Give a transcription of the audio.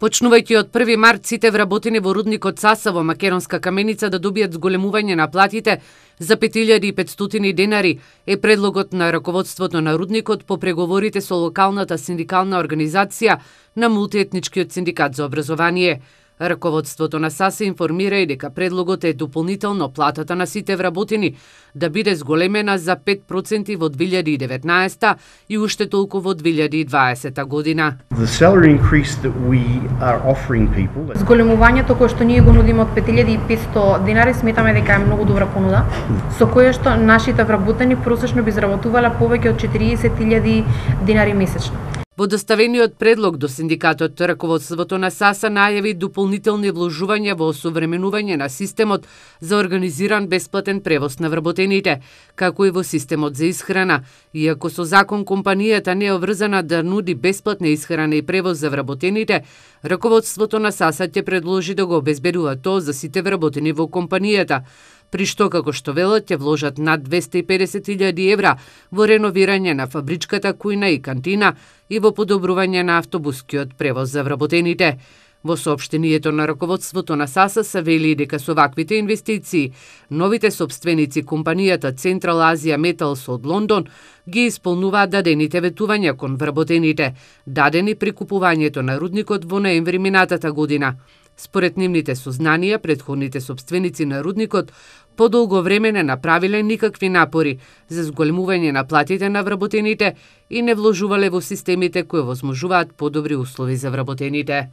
Почнувајќи од 1 март, сите вработени во рудникот Саса во Македонска каменица да добијат зголемување на платите за 5500 денари е предлогот на раководството на рудникот по преговорите со локалната синдикална организација на Мултиетничкиот синдикат за образование. Раководството на САС информира и дека предлогот е дополнително платата на сите вработени да биде зголемена за 5% во 2019 и уште толку во 2020 година. Зголемувањето кое што ние го нудиме од 5500 денари сметаме дека е многу добра понуда, со која што нашите вработени просечно би заработувале повеќе од 40.000 денари месечно. Во доставениот предлог до синдикатот, раководството на САСа најави дополнителни вложувања во осовременување на системот за организиран бесплатен превоз на вработените, како и во системот за исхрана. Иако со закон компанијата не е обврзана да нуди бесплатна исхрана и превоз за вработените, раководството на САСа ќе предложи да го обезбедува тоа за сите вработени во компанијата, при што, како што велат, ќе вложат над 250.000 евра во реновирање на фабричката кујна и кантина и во подобрување на автобускиот превоз за вработените. Во соопштението на раководството на САСа се вели дека со ваквите инвестиции, новите собственици компанијата Централ Азија Металс од Лондон ги исполнуваат дадените ветувања кон вработените, дадени при купувањето на рудникот во ноември минатата година. Според нивните сознанија, претходните собственици на рудникот подолго време не направиле никакви напори за зголемување на платите на вработените и не вложувале во системите кои возможуваат подобри услови за вработените.